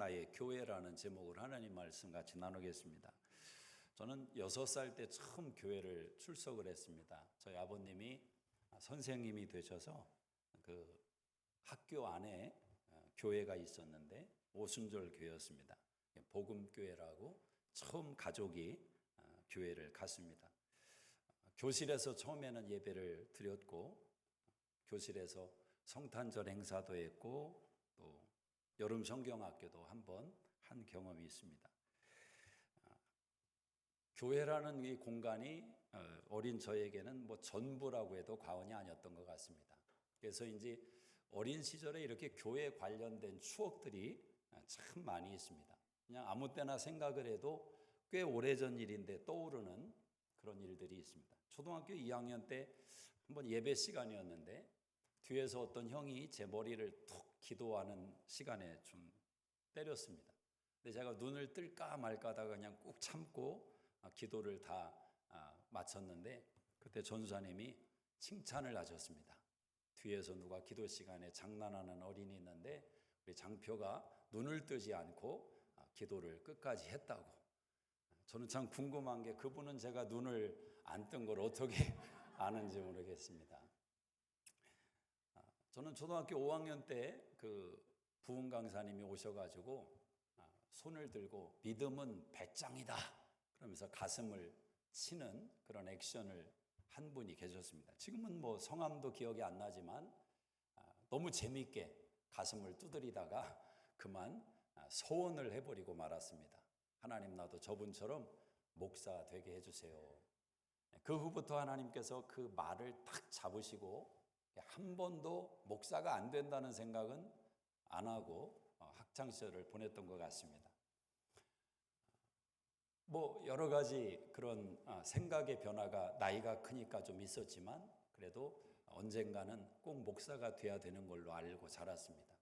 나의 교회라는 제목으로 하나님 말씀 같이 나누겠습니다. 저는 6살 때 처음 교회를 출석을 했습니다. 저희 아버님이 선생님이 되셔서 그 학교 안에 교회가 있었는데 오순절 교회였습니다. 복음교회라고 처음 가족이 교회를 갔습니다. 교실에서 처음에는 예배를 드렸고 교실에서 성탄절 행사도 했고 또 여름 성경학교도 한번 한 경험이 있습니다. 교회라는 이 공간이 어린 저에게는 뭐 전부라고 해도 과언이 아니었던 것 같습니다. 그래서 이제 어린 시절에 이렇게 교회 관련된 추억들이 참 많이 있습니다. 그냥 아무 때나 생각을 해도 꽤 오래전 일인데 떠오르는 그런 일들이 있습니다. 초등학교 2학년 때 한번 예배 시간이었는데 뒤에서 어떤 형이 제 머리를 툭 기도하는 시간에 좀 때렸습니다. 근데 제가 눈을 뜰까 말까 하다가 그냥 꾹 참고 기도를 다 마쳤는데 그때 전수사님이 칭찬을 하셨습니다. 뒤에서 누가 기도 시간에 장난하는 어린이 있는데 우리 장표가 눈을 뜨지 않고 기도를 끝까지 했다고. 저는 참 궁금한 게 그분은 제가 눈을 안 뜬 걸 어떻게 아는지 모르겠습니다. 저는 초등학교 5학년 때 그 부흥 강사님이 오셔가지고 손을 들고 믿음은 배짱이다 그러면서 가슴을 치는 그런 액션을 한 분이 계셨습니다. 지금은 뭐 성함도 기억이 안 나지만 너무 재미있게 가슴을 두드리다가 그만 소원을 해버리고 말았습니다. 하나님 나도 저분처럼 목사 되게 해주세요. 그 후부터 하나님께서 그 말을 딱 잡으시고 한 번도 목사가 안 된다는 생각은 안 하고 학창시절을 보냈던 것 같습니다. 뭐 여러 가지 그런 생각의 변화가 나이가 크니까 좀 있었지만 그래도 언젠가는 꼭 목사가 돼야 되는 걸로 알고 자랐습니다.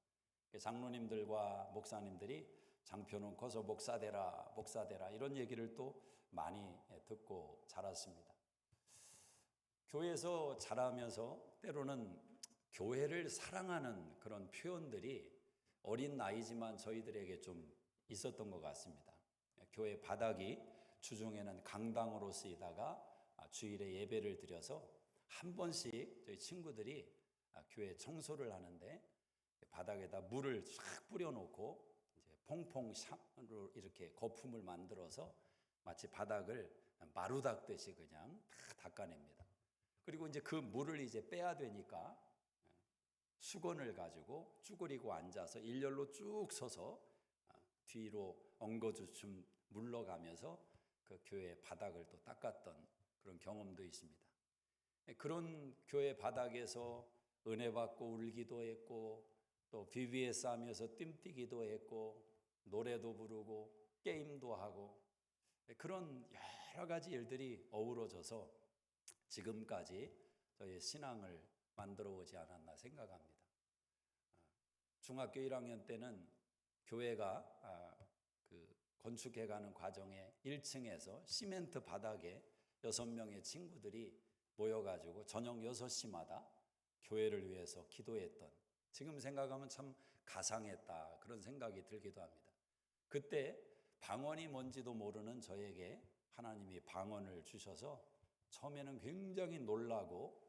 장로님들과 목사님들이 장표는 커서 목사 되라 이런 얘기를 또 많이 듣고 자랐습니다. 교회에서 자라면서 때로는 교회를 사랑하는 그런 표현들이 어린 나이지만 저희들에게 좀 있었던 것 같습니다. 교회 바닥이 주중에는 강당으로 쓰이다가 주일에 예배를 드려서 한 번씩 저희 친구들이 교회 청소를 하는데 바닥에다 물을 쫙 뿌려놓고 이제 퐁퐁 이렇게 거품을 만들어서 마치 바닥을 마루 닦듯이 그냥 다 닦아냅니다. 그리고 이제 그 물을 이제 빼야 되니까 수건을 가지고 쭈그리고 앉아서 일렬로 쭉 서서 뒤로 엉거주춤 물러가면서 그 교회 바닥을 또 닦았던 그런 경험도 있습니다. 그런 교회 바닥에서 은혜 받고 울기도 했고 또 VBS 하면서 뜀뛰기도 했고 노래도 부르고 게임도 하고 그런 여러 가지 일들이 어우러져서 지금까지 저희의 신앙을 만들어 오지 않았나 생각합니다. 중학교 1학년 때는 교회가 그 건축해가는 과정에 1층에서 시멘트 바닥에 6명의 친구들이 모여가지고 저녁 6시마다 교회를 위해서 기도했던, 지금 생각하면 참 가상했다 그런 생각이 들기도 합니다. 그때 방언이 뭔지도 모르는 저에게 하나님이 방언을 주셔서 처음에는 굉장히 놀라고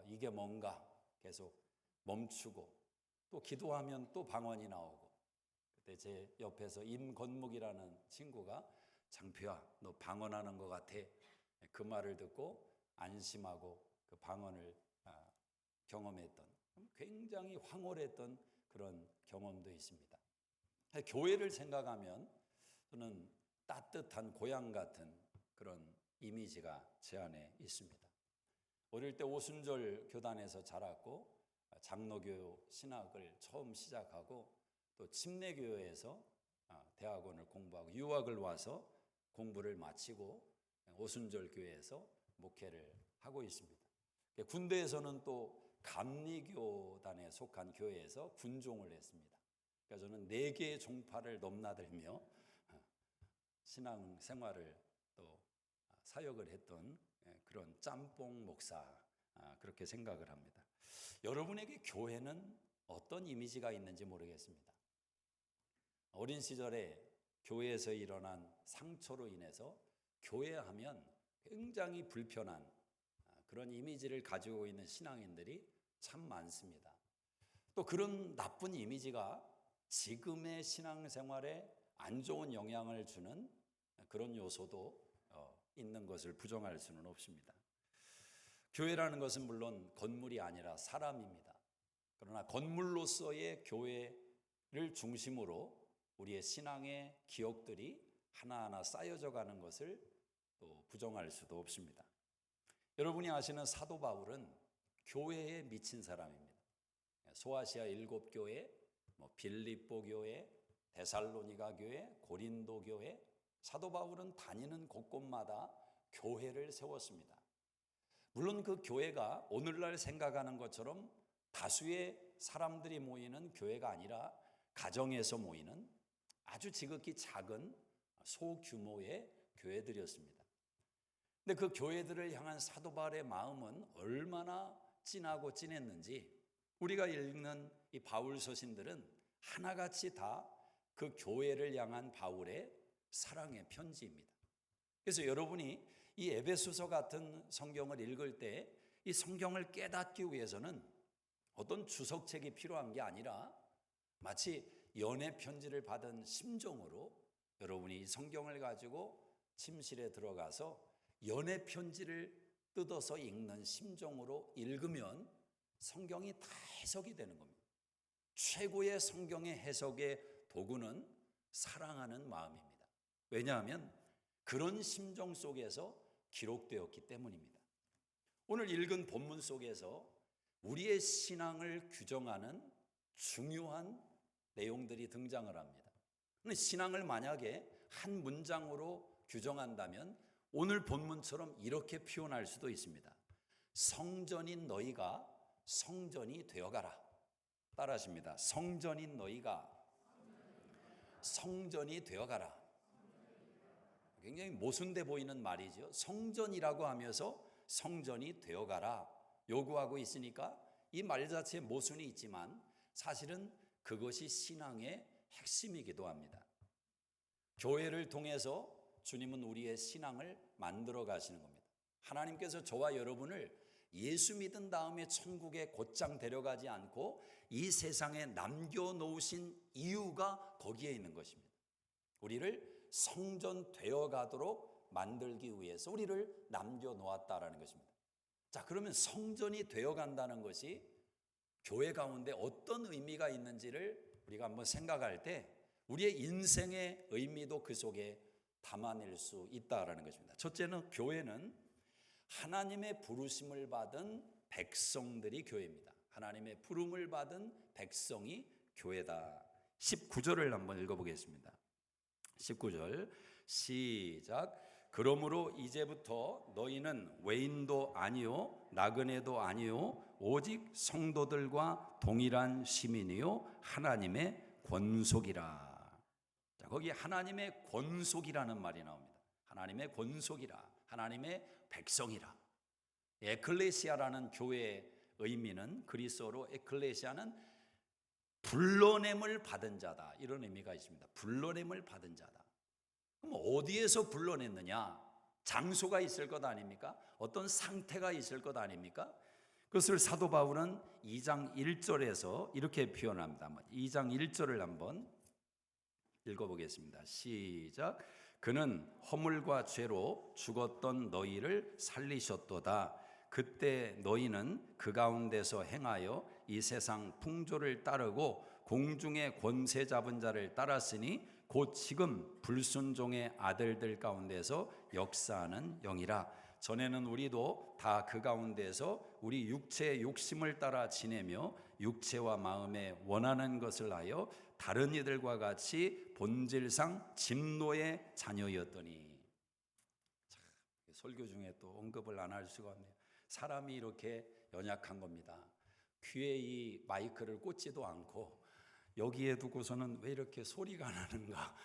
이게 뭔가 계속 멈추고 또 기도하면 또 방언이 나오고 그때 제 옆에서 임건묵이라는 친구가 장표야 너 방언하는 것 같아 그 말을 듣고 안심하고 그 방언을 경험했던 굉장히 황홀했던 그런 경험도 있습니다. 교회를 생각하면 저는 따뜻한 고향 같은 그런 이미지가 제 안에 있습니다. 어릴 때 오순절 교단에서 자랐고 장로교 신학을 처음 시작하고 또 침례교회에서 대학원을 공부하고 유학을 와서 공부를 마치고 오순절 교회에서 목회를 하고 있습니다. 군대에서는 또 감리교단에 속한 교회에서 군종을 했습니다. 그래서 저는 4개의 종파를 넘나들며 신앙 생활을 또 사역을 했던 그런 짬뽕 목사 그렇게 생각을 합니다. 여러분에게 교회는 어떤 이미지가 있는지 모르겠습니다. 어린 시절에 교회에서 일어난 상처로 인해서 교회하면 굉장히 불편한 그런 이미지를 가지고 있는 신앙인들이 참 많습니다. 또 그런 나쁜 이미지가 지금의 신앙생활에 안 좋은 영향을 주는 그런 요소도 있는 것을 부정할 수는 없습니다. 교회라는 것은 물론 건물이 아니라 사람입니다. 그러나 건물로서의 교회를 중심으로 우리의 신앙의 기억들이 하나하나 쌓여져 가는 것을 또 부정할 수도 없습니다. 여러분이 아시는 사도 바울은 교회에 미친 사람입니다. 소아시아 7교회, 빌립보 교회, 데살로니가 교회, 고린도 교회, 사도 바울은 다니는 곳곳마다 교회를 세웠습니다. 물론 그 교회가 오늘날 생각하는 것처럼 다수의 사람들이 모이는 교회가 아니라 가정에서 모이는 아주 지극히 작은 소규모의 교회들이었습니다. 근데 그 교회들을 향한 사도 바울의 마음은 얼마나 진하고 진했는지 우리가 읽는 이 바울 서신들은 하나같이 다 그 교회를 향한 바울의 사랑의 편지입니다. 그래서 여러분이 이 에베소서 같은 성경을 읽을 때 이 성경을 깨닫기 위해서는 어떤 주석책이 필요한 게 아니라 마치 연애 편지를 받은 심정으로 여러분이 이 성경을 가지고 침실에 들어가서 연애 편지를 뜯어서 읽는 심정으로 읽으면 성경이 다 해석이 되는 겁니다. 최고의 성경의 해석의 도구는 사랑하는 마음입니다. 왜냐하면 그런 심정 속에서 기록되었기 때문입니다. 오늘 읽은 본문 속에서 우리의 신앙을 규정하는 중요한 내용들이 등장을 합니다. 신앙을 만약에 한 문장으로 규정한다면 오늘 본문처럼 이렇게 표현할 수도 있습니다. 성전인 너희가 성전이 되어가라. 따라하십니다. 성전인 너희가 성전이 되어가라. 굉장히 모순돼 보이는 말이죠. 성전이라고 하면서 성전이 되어가라 요구하고 있으니까 이 말 자체에 모순이 있지만 사실은 그것이 신앙의 핵심이기도 합니다. 교회를 통해서 주님은 우리의 신앙을 만들어 가시는 겁니다. 하나님께서 저와 여러분을 예수 믿은 다음에 천국에 곧장 데려가지 않고 이 세상에 남겨놓으신 이유가 거기에 있는 것입니다. 우리를 성전 되어가도록 만들기 위해서 우리를 남겨놓았다라는 것입니다. 자, 그러면 성전이 되어간다는 것이 교회 가운데 어떤 의미가 있는지를 우리가 한번 생각할 때 우리의 인생의 의미도 그 속에 담아낼 수 있다라는 것입니다. 첫째는 교회는 하나님의 부르심을 받은 백성들이 교회입니다. 하나님의 부름을 받은 백성이 교회다. 19절을 한번 읽어보겠습니다. 19절 시작. 그러므로 이제부터 너희는 외인도 아니요 나그네도 아니요 오직 성도들과 동일한 시민이요 하나님의 권속이라. 자, 거기 하나님의 권속이라는 말이 나옵니다. 하나님의 권속이라, 하나님의 백성이라. 에클레시아라는 교회의 의미는 그리스어로 에클레시아는 불러냄을 받은 자다, 이런 의미가 있습니다. 불러냄을 받은 자다. 그럼 어디에서 불러냈느냐? 장소가 있을 것 아닙니까? 어떤 상태가 있을 것 아닙니까? 그것을 사도 바울은 2장 1절에서 이렇게 표현합니다. 2장 1절을 한번 읽어보겠습니다. 시작. 그는 허물과 죄로 죽었던 너희를 살리셨도다. 그때 너희는 그 가운데서 행하여 이 세상 풍조를 따르고 공중의 권세 잡은 자를 따랐으니 곧 지금 불순종의 아들들 가운데서 역사하는 영이라. 전에는 우리도 다 그 가운데서 우리 육체의 욕심을 따라 지내며 육체와 마음에 원하는 것을 하여 다른 이들과 같이 본질상 진노의 자녀였더니. 참, 설교 중에 또 언급을 안 할 수가 없네요. 사람이 이렇게 연약한 겁니다. 귀에 이 마이크를 꽂지도 않고 여기에 두고서는 왜 이렇게 소리가 나는가,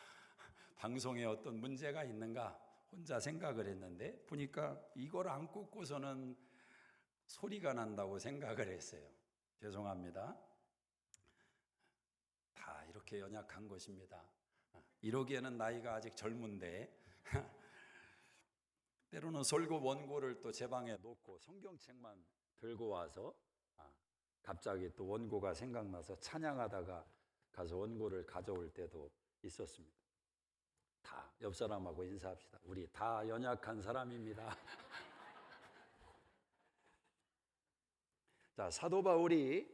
방송에 어떤 문제가 있는가 혼자 생각을 했는데 보니까 이걸 안 꽂고서는 소리가 난다고 생각을 했어요. 죄송합니다. 다 이렇게 연약한 것입니다. 이러기에는 나이가 아직 젊은데 때로는 설교 원고를 또 제 방에 놓고 성경책만 들고 와서 갑자기 또 원고가 생각나서 찬양하다가 가서 원고를 가져올 때도 있었습니다. 다 옆 사람하고 인사합시다. 우리 다 연약한 사람입니다. 자, 사도 바울이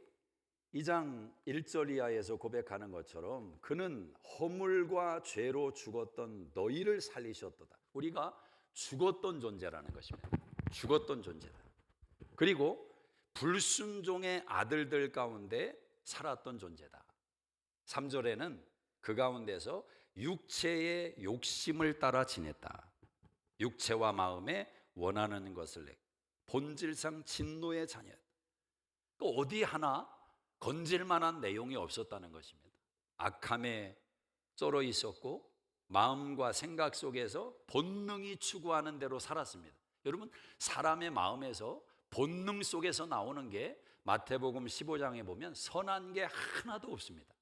2장 1절 이하에서 고백하는 것처럼 그는 허물과 죄로 죽었던 너희를 살리셨도다. 우리가 죽었던 존재라는 것입니다. 죽었던 존재다. 그리고 불순종의 아들들 가운데 살았던 존재다. 3절에는 그 가운데서 육체의 욕심을 따라 지냈다. 육체와 마음에 원하는 것을 내 본질상 진노의 자녀였다. 또 어디 하나 건질 만한 내용이 없었다는 것입니다. 악함에 쩔어 있었고 마음과 생각 속에서 본능이 추구하는 대로 살았습니다. 여러분, 사람의 마음에서 본능 속에서 나오는 게 마태복음 15장에 보면 선한 게 하나도 없습니다.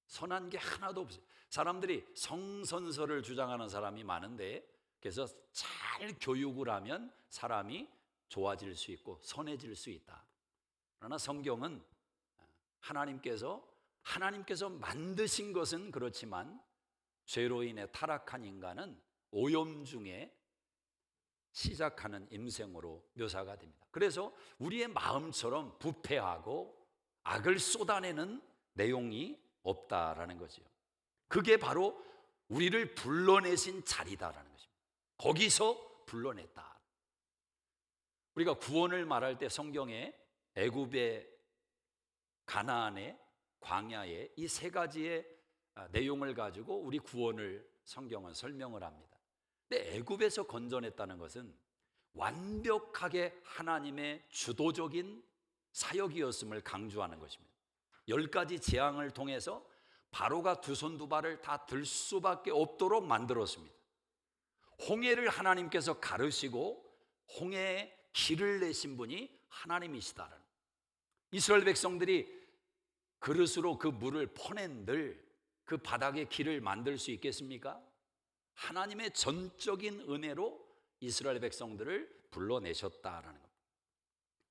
선한 게 하나도 없어요. 사람들이 성선설을 주장하는 사람이 많은데, 그래서 잘 교육을 하면 사람이 좋아질 수 있고 선해질 수 있다. 그러나 성경은 하나님께서 만드신 것은 그렇지만 죄로 인해 타락한 인간은 오염 중에 시작하는 임생으로 묘사가 됩니다. 그래서 우리의 마음처럼 부패하고 악을 쏟아내는 내용이 없다라는 거죠. 그게 바로 우리를 불러내신 자리다라는 것입니다. 거기서 불러냈다. 우리가 구원을 말할 때 성경에 애굽의 가나안의 광야의 이 세 가지의 내용을 가지고 우리 구원을 성경은 설명을 합니다. 근데 애굽에서 건져냈다는 것은 완벽하게 하나님의 주도적인 사역이었음을 강조하는 것입니다. 10가지 재앙을 통해서 바로가 두 손 두 발을 다 들 수밖에 없도록 만들었습니다. 홍해를 하나님께서 가르시고 홍해에 길을 내신 분이 하나님이시다라는, 이스라엘 백성들이 그릇으로 그 물을 퍼낸들 그 바닥에 길을 만들 수 있겠습니까? 하나님의 전적인 은혜로 이스라엘 백성들을 불러내셨다라는 겁니다.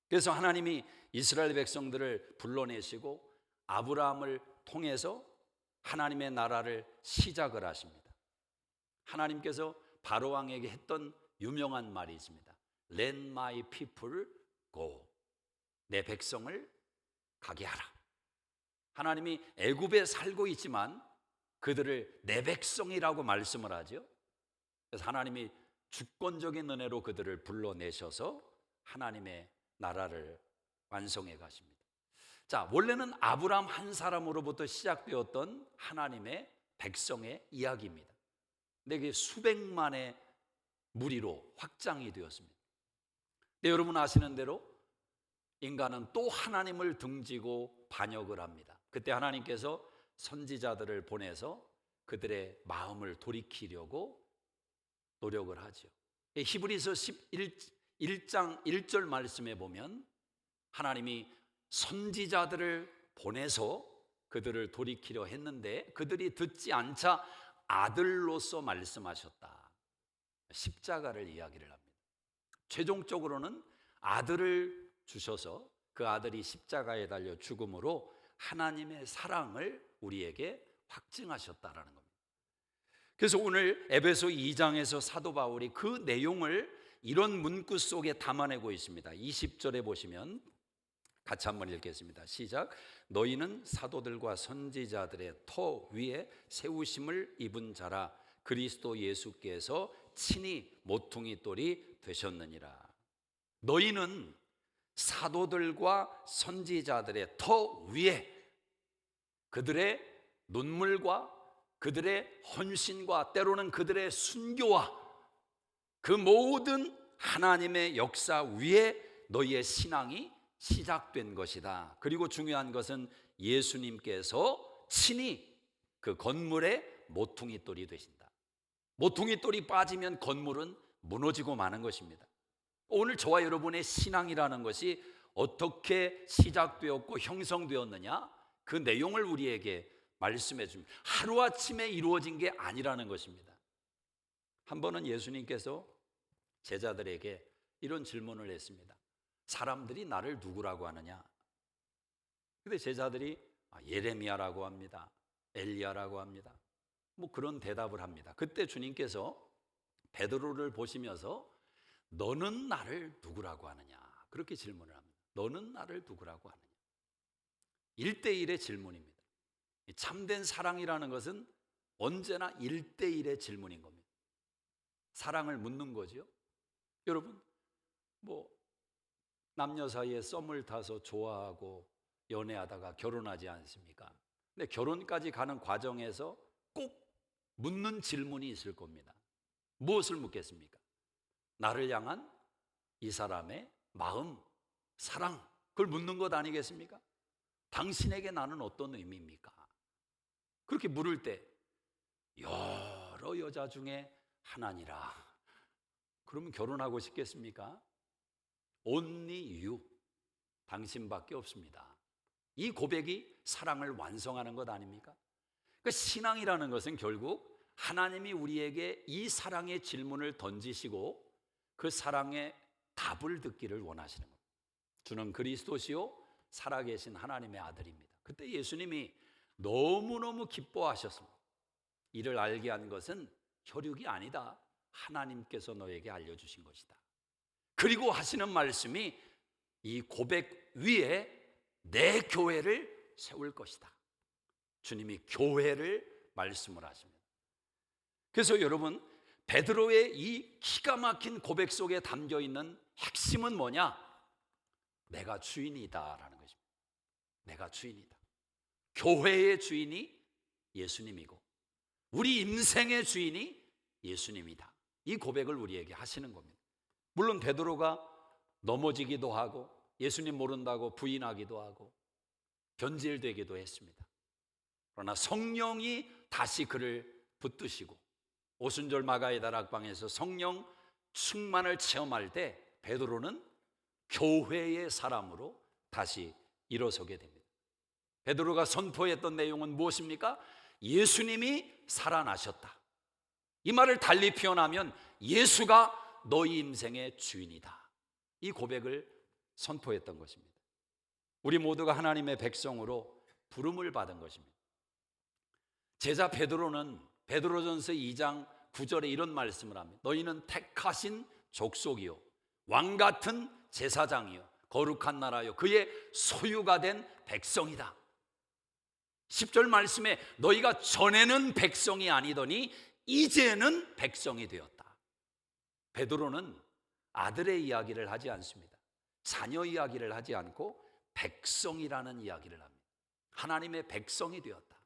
그래서 하나님이 이스라엘 백성들을 불러내시고 아브라함을 통해서 하나님의 나라를 시작을 하십니다. 하나님께서 바로 왕에게 했던 유명한 말이 있습니다. Let my people go. 내 백성을 가게 하라. 하나님이 애굽에 살고 있지만 그들을 내 백성이라고 말씀을 하죠. 그래서 하나님이 주권적인 은혜로 그들을 불러내셔서 하나님의 나라를 완성해 가십니다. 자, 원래는 아브라함 한 사람으로부터 시작되었던 하나님의 백성의 이야기입니다. 근데 그게 수백만의 무리로 확장이 되었습니다. 근데 여러분 아시는 대로 인간은 또 하나님을 등지고 반역을 합니다. 그때 하나님께서 선지자들을 보내서 그들의 마음을 돌이키려고 노력을 하죠. 히브리서 1장 1절 말씀에 보면 하나님이 선지자들을 보내서 그들을 돌이키려 했는데 그들이 듣지 않자 아들로서 말씀하셨다. 십자가를 이야기를 합니다. 최종적으로는 아들을 주셔서 그 아들이 십자가에 달려 죽음으로 하나님의 사랑을 우리에게 확증하셨다라는 겁니다. 그래서 오늘 에베소 2장에서 사도 바울이 그 내용을 이런 문구 속에 담아내고 있습니다. 20절에 보시면 같이 한번 읽겠습니다. 시작. 너희는 사도들과 선지자들의 터 위에 세우심을 입은 자라. 그리스도 예수께서 친히 모퉁이 돌이 되셨느니라. 너희는 사도들과 선지자들의 터 위에 그들의 눈물과 그들의 헌신과 때로는 그들의 순교와 그 모든 하나님의 역사 위에 너희의 신앙이 시작된 것이다. 그리고 중요한 것은 예수님께서 친히 그 건물의 모퉁이 돌이 되신다. 모퉁이 돌이 빠지면 건물은 무너지고 마는 것입니다. 오늘 저와 여러분의 신앙이라는 것이 어떻게 시작되었고 형성되었느냐, 그 내용을 우리에게 말씀해 줍니다. 하루아침에 이루어진 게 아니라는 것입니다. 한 번은 예수님께서 제자들에게 이런 질문을 했습니다. 사람들이 나를 누구라고 하느냐? 근데 제자들이 예레미야라고 합니다. 엘리야라고 합니다. 뭐 그런 대답을 합니다. 그때 주님께서 베드로를 보시면서 너는 나를 누구라고 하느냐? 그렇게 질문을 합니다. 너는 나를 누구라고 하느냐? 1대1의 질문입니다. 참된 사랑이라는 것은 언제나 1대1의 질문인 겁니다. 사랑을 묻는 거죠. 여러분, 뭐 남녀 사이에 썸을 타서 좋아하고 연애하다가 결혼하지 않습니까? 근데 결혼까지 가는 과정에서 꼭 묻는 질문이 있을 겁니다. 무엇을 묻겠습니까? 나를 향한 이 사람의 마음, 사랑, 그걸 묻는 것 아니겠습니까? 당신에게 나는 어떤 의미입니까? 그렇게 물을 때 여러 여자 중에 하나니라. 그러면 결혼하고 싶겠습니까? Only you, 당신밖에 없습니다. 이 고백이 사랑을 완성하는 것 아닙니까? 그러니까 신앙이라는 것은 결국 하나님이 우리에게 이 사랑의 질문을 던지시고 그 사랑의 답을 듣기를 원하시는 겁니다. 주는 그리스도시요 살아계신 하나님의 아들입니다. 그때 예수님이 너무너무 기뻐하셨습니다. 이를 알게 한 것은 혈육이 아니다. 하나님께서 너에게 알려주신 것이다. 그리고 하시는 말씀이 이 고백 위에 내 교회를 세울 것이다. 주님이 교회를 말씀을 하십니다. 그래서 여러분, 베드로의 이 기가 막힌 고백 속에 담겨 있는 핵심은 뭐냐? 내가 주인이다라는 것입니다. 내가 주인이다. 교회의 주인이 예수님이고 우리 인생의 주인이 예수님이다. 이 고백을 우리에게 하시는 겁니다. 물론 베드로가 넘어지기도 하고 예수님 모른다고 부인하기도 하고 변질되기도 했습니다. 그러나 성령이 다시 그를 붙드시고 오순절 마가의 다락방에서 성령 충만을 체험할 때 베드로는 교회의 사람으로 다시 일어서게 됩니다. 베드로가 선포했던 내용은 무엇입니까? 예수님이 살아나셨다. 이 말을 달리 표현하면 예수가 너희 인생의 주인이다. 이 고백을 선포했던 것입니다. 우리 모두가 하나님의 백성으로 부름을 받은 것입니다. 제자 베드로는 베드로전서 2장 9절에 이런 말씀을 합니다. 너희는 택하신 족속이요 왕같은 제사장이요 거룩한 나라요 그의 소유가 된 백성이다. 10절 말씀에 너희가 전에는 백성이 아니더니 이제는 백성이 되었다. 베드로는 아들의 이야기를 하지 않습니다. 자녀 이야기를 하지 않고 백성이라는 이야기를 합니다. 하나님의 백성이 되었다.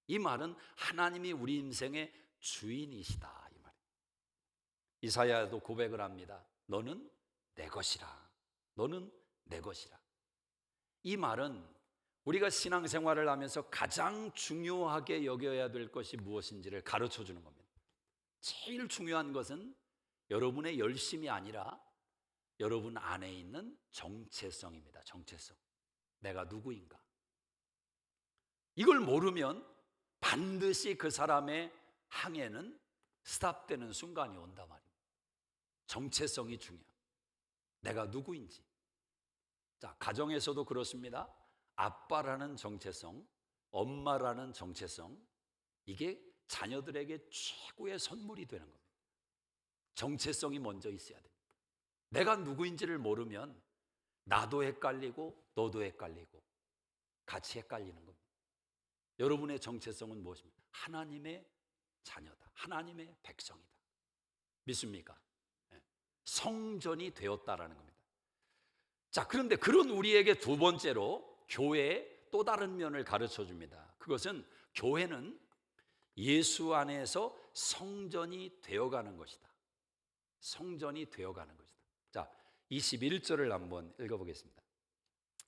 이 말은 하나님이 우리 인생의 주인이시다 이 말입니다. 이사야도 고백을 합니다. 너는 내 것이라. 너는 내 것이라. 이 말은 우리가 신앙생활을 하면서 가장 중요하게 여겨야 될 것이 무엇인지를 가르쳐 주는 겁니다. 제일 중요한 것은 여러분의 열심이 아니라 여러분 안에 있는 정체성입니다. 정체성. 내가 누구인가? 이걸 모르면 반드시 그 사람의 항해는 스탑되는 순간이 온단 말입니다. 정체성이 중요합니다. 내가 누구인지. 자, 가정에서도 그렇습니다. 아빠라는 정체성, 엄마라는 정체성, 이게 자녀들에게 최고의 선물이 되는 겁니다. 정체성이 먼저 있어야 됩니다. 내가 누구인지를 모르면 나도 헷갈리고 너도 헷갈리고 같이 헷갈리는 겁니다. 여러분의 정체성은 무엇입니까? 하나님의 자녀다. 하나님의 백성이다. 믿습니까? 성전이 되었다라는 겁니다. 자, 그런데 그런 우리에게 두 번째로 교회의 또 다른 면을 가르쳐 줍니다. 그것은 교회는 예수 안에서 성전이 되어가는 것이다. 성전이 되어가는 것이다. 자, 21절을 한번 읽어보겠습니다.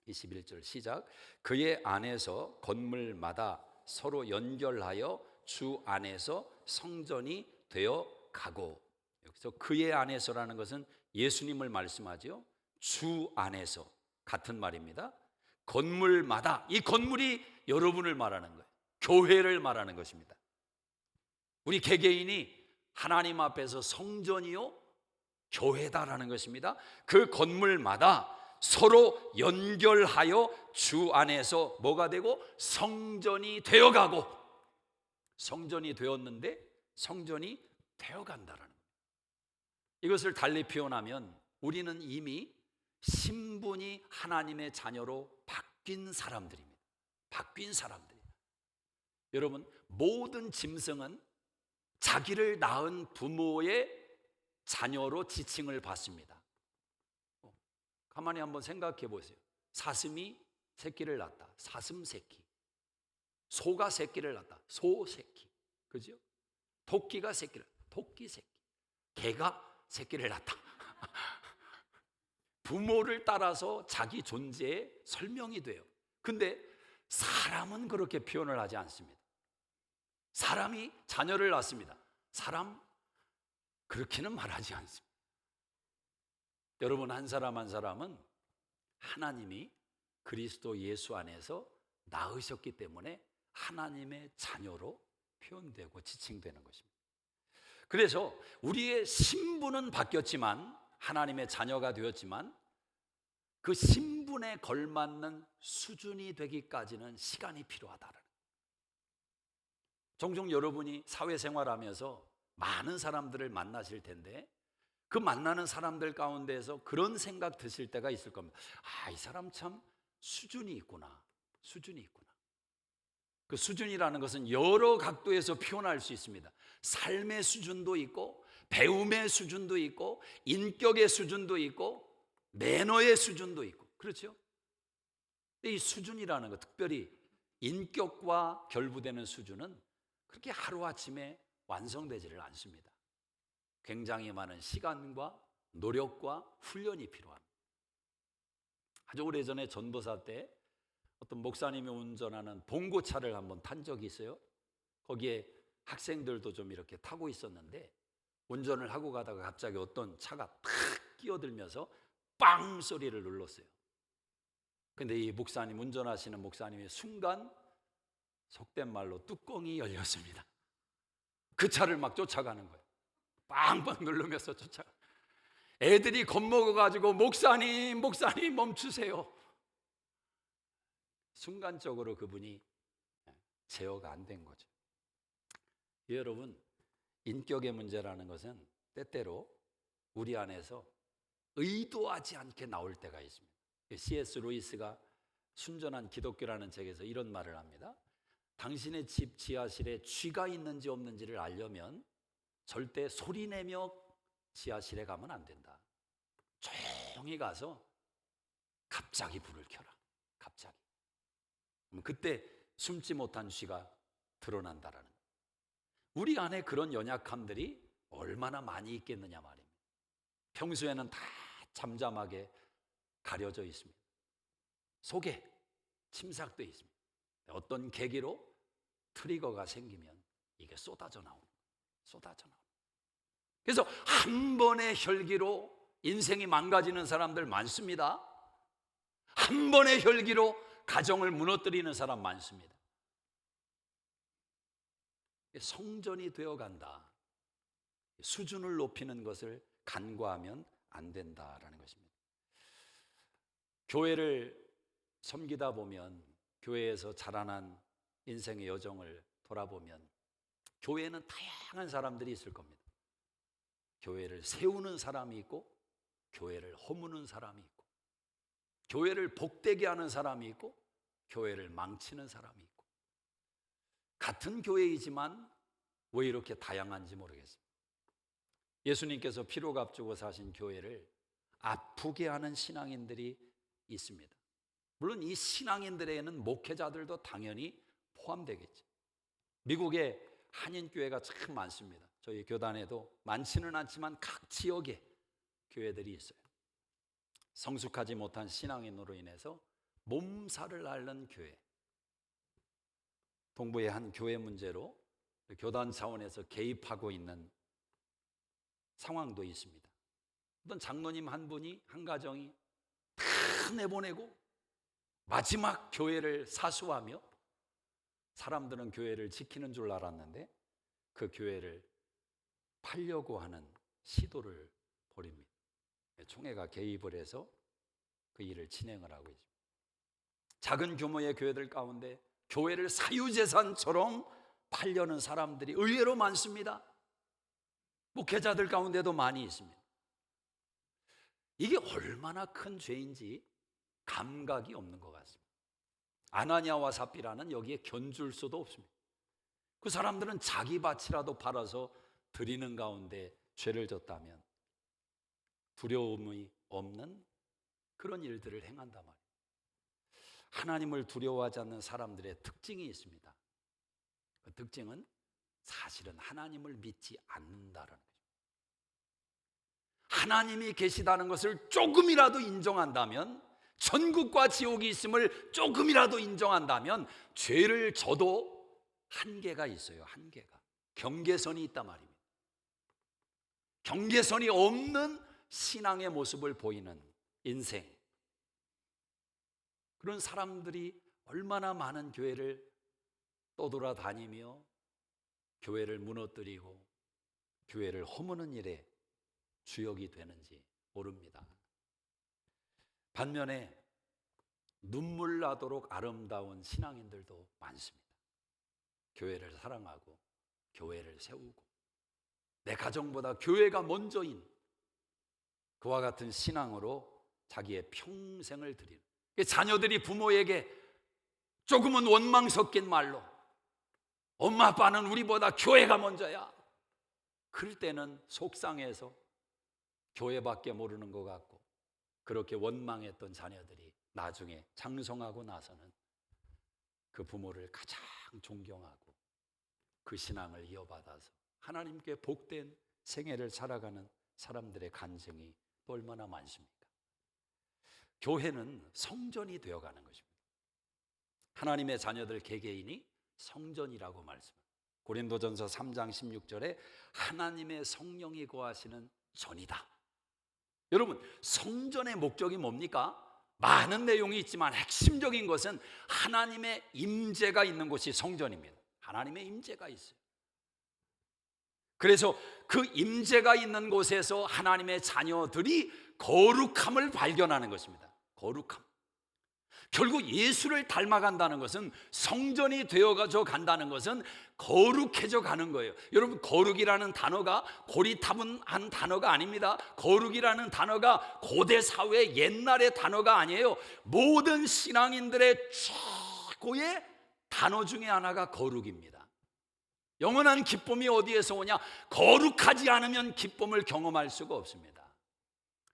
21절 시작. 그의 안에서 건물마다 서로 연결하여 주 안에서 성전이 되어 가고. 여기서 그의 안에서라는 것은 예수님을 말씀하죠. 주 안에서 같은 말입니다. 건물마다, 이 건물이 여러분을 말하는 거예요. 교회를 말하는 것입니다. 우리 개개인이 하나님 앞에서 성전이요 교회다라는 것입니다. 그 건물마다 서로 연결하여 주 안에서 뭐가 되고 성전이 되어가고, 성전이 되었는데 성전이 되어간다라는 거예요. 이것을 달리 표현하면 우리는 이미 신분이 하나님의 자녀로 바뀐 사람들입니다. 바뀐 사람들이에요. 여러분, 모든 짐승은 자기를 낳은 부모의 자녀로 지칭을 받습니다. 가만히 한번 생각해 보세요. 사슴이 새끼를 낳았다. 사슴 새끼. 소가 새끼를 낳았다. 소 새끼. 그죠? 토끼가 새끼를 낳았다. 토끼 새끼. 개가 새끼를 낳았다. 부모를 따라서 자기 존재에 설명이 돼요. 근데 사람은 그렇게 표현을 하지 않습니다. 사람이 자녀를 낳습니다. 사람 그렇게는 말하지 않습니다. 여러분, 한 사람 한 사람은 하나님이 그리스도 예수 안에서 낳으셨기 때문에 하나님의 자녀로 표현되고 지칭되는 것입니다. 그래서 우리의 신분은 바뀌었지만, 하나님의 자녀가 되었지만, 그 신분에 걸맞는 수준이 되기까지는 시간이 필요하다는 거예요. 종종 여러분이 사회생활하면서 많은 사람들을 만나실 텐데, 그 만나는 사람들 가운데에서 그런 생각 드실 때가 있을 겁니다. 아, 이 사람 참 수준이 있구나. 수준이 있구나. 그 수준이라는 것은 여러 각도에서 표현할 수 있습니다. 삶의 수준도 있고, 배움의 수준도 있고, 인격의 수준도 있고, 매너의 수준도 있고, 그렇죠? 이 수준이라는 것, 특별히 인격과 결부되는 수준은 그렇게 하루아침에 완성되지를 않습니다. 굉장히 많은 시간과 노력과 훈련이 필요합니다. 아주 오래전에 전도사 때 어떤 목사님이 운전하는 봉고차를 한번 탄 적이 있어요. 거기에 학생들도 좀 이렇게 타고 있었는데, 운전을 하고 가다가 갑자기 어떤 차가 탁 끼어들면서 빵 소리를 눌렀어요. 근데 이 목사님, 운전하시는 목사님이 순간 속된 말로 뚜껑이 열렸습니다. 그 차를 막 쫓아가는 거예요. 빵빵 누르면서 쫓아가. 애들이 겁먹어가지고 목사님, 목사님 멈추세요. 순간적으로 그분이 제어가 안 된 거죠. 여러분, 인격의 문제라는 것은 때때로 우리 안에서 의도하지 않게 나올 때가 있습니다. C.S. 루이스가 순전한 기독교라는 책에서 이런 말을 합니다. 당신의 집 지하실에 쥐가 있는지 없는지를 알려면 절대 소리내며 지하실에 가면 안 된다. 조용히 가서 갑자기 불을 켜라. 갑자기. 그때 숨지 못한 쥐가 드러난다라는 거예요. 우리 안에 그런 연약함들이 얼마나 많이 있겠느냐 말입니다. 평소에는 다 잠잠하게 가려져 있습니다. 속에 침삭돼 있습니다. 어떤 계기로 트리거가 생기면 이게 쏟아져 나오는 거예요. 쏟아져 나오는 거예요. 그래서 한 번의 혈기로 인생이 망가지는 사람들 많습니다. 한 번의 혈기로 가정을 무너뜨리는 사람 많습니다. 성전이 되어간다. 수준을 높이는 것을 간과하면 안 된다라는 것입니다. 교회를 섬기다 보면, 교회에서 자라난 인생의 여정을 돌아보면 교회에는 다양한 사람들이 있을 겁니다. 교회를 세우는 사람이 있고, 교회를 허무는 사람이 있고, 교회를 복되게 하는 사람이 있고, 교회를 망치는 사람이 있고, 같은 교회이지만 왜 이렇게 다양한지 모르겠습니다. 예수님께서 피로 값주고 사신 교회를 아프게 하는 신앙인들이 있습니다. 물론 이 신앙인들에는 목회자들도 당연히 포함되겠죠. 미국에 한인교회가 참 많습니다. 저희 교단에도 많지는 않지만 각 지역에 교회들이 있어요. 성숙하지 못한 신앙인으로 인해서 몸살을 앓는 교회. 동부의 한 교회 문제로 교단 차원에서 개입하고 있는 상황도 있습니다. 어떤 장로님 한 분이, 한 가정이 다 내보내고 마지막 교회를 사수하며 사람들은 교회를 지키는 줄 알았는데 그 교회를 팔려고 하는 시도를 벌입니다. 총회가 개입을 해서 그 일을 진행을 하고 있습니다. 작은 규모의 교회들 가운데 교회를 사유재산처럼 팔려는 사람들이 의외로 많습니다. 목회자들 가운데도 많이 있습니다. 이게 얼마나 큰 죄인지 감각이 없는 것 같습니다. 아나니아와 삽비라는 여기에 견줄 수도 없습니다. 그 사람들은 자기 밭이라도 팔아서 드리는 가운데 죄를 졌다면 두려움이 없는 그런 일들을 행한단 말이에요. 하나님을 두려워하지 않는 사람들의 특징이 있습니다. 그 특징은 사실은 하나님을 믿지 않는다라는 거죠. 하나님이 계시다는 것을 조금이라도 인정한다면, 천국과 지옥이 있음을 조금이라도 인정한다면 죄를 져도 한계가 있어요. 한계가. 경계선이 있단 말입니다. 경계선이 없는 신앙의 모습을 보이는 인생, 그런 사람들이 얼마나 많은 교회를 떠돌아다니며 교회를 무너뜨리고 교회를 허무는 일에 주역이 되는지 모릅니다. 반면에 눈물 나도록 아름다운 신앙인들도 많습니다. 교회를 사랑하고 교회를 세우고 내 가정보다 교회가 먼저인 그와 같은 신앙으로 자기의 평생을 드리는, 자녀들이 부모에게 조금은 원망 섞인 말로 엄마 아빠는 우리보다 교회가 먼저야, 그럴 때는 속상해서 교회밖에 모르는 것 같고, 그렇게 원망했던 자녀들이 나중에 장성하고 나서는 그 부모를 가장 존경하고 그 신앙을 이어받아서 하나님께 복된 생애를 살아가는 사람들의 간증이 또 얼마나 많습니까? 교회는 성전이 되어가는 것입니다. 하나님의 자녀들 개개인이 성전이라고 말씀합니다. 고린도전서 3장 16절에 하나님의 성령이 거하시는 전이다. 여러분, 성전의 목적이 뭡니까? 많은 내용이 있지만 핵심적인 것은 하나님의 임재가 있는 곳이 성전입니다. 하나님의 임재가 있어요. 그래서 그 임재가 있는 곳에서 하나님의 자녀들이 거룩함을 발견하는 것입니다. 거룩함. 결국 예수를 닮아간다는 것은, 성전이 되어가져 간다는 것은 거룩해져 가는 거예요. 여러분, 거룩이라는 단어가 고리타분한 단어가 아닙니다. 거룩이라는 단어가 고대 사회 옛날의 단어가 아니에요. 모든 신앙인들의 최고의 단어 중에 하나가 거룩입니다. 영원한 기쁨이 어디에서 오냐? 거룩하지 않으면 기쁨을 경험할 수가 없습니다.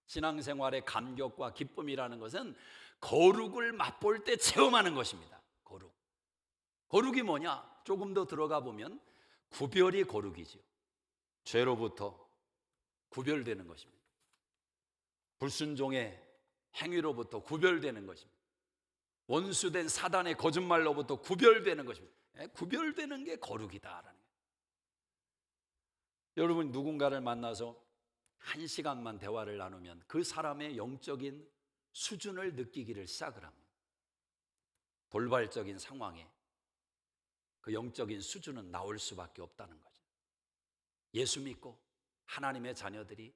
신앙생활의 감격과 기쁨이라는 것은 거룩을 맛볼 때 체험하는 것입니다. 거룩. 거룩이 뭐냐? 조금 더 들어가 보면 구별이 거룩이죠. 죄로부터 구별되는 것입니다. 불순종의 행위로부터 구별되는 것입니다. 원수된 사단의 거짓말로부터 구별되는 것입니다. 구별되는 게 거룩이다라는 거예요. 여러분, 누군가를 만나서 1시간만 대화를 나누면 그 사람의 영적인 수준을 느끼기를 시작을 합니다. 돌발적인 상황에 그 영적인 수준은 나올 수밖에 없다는 거죠. 예수 믿고 하나님의 자녀들이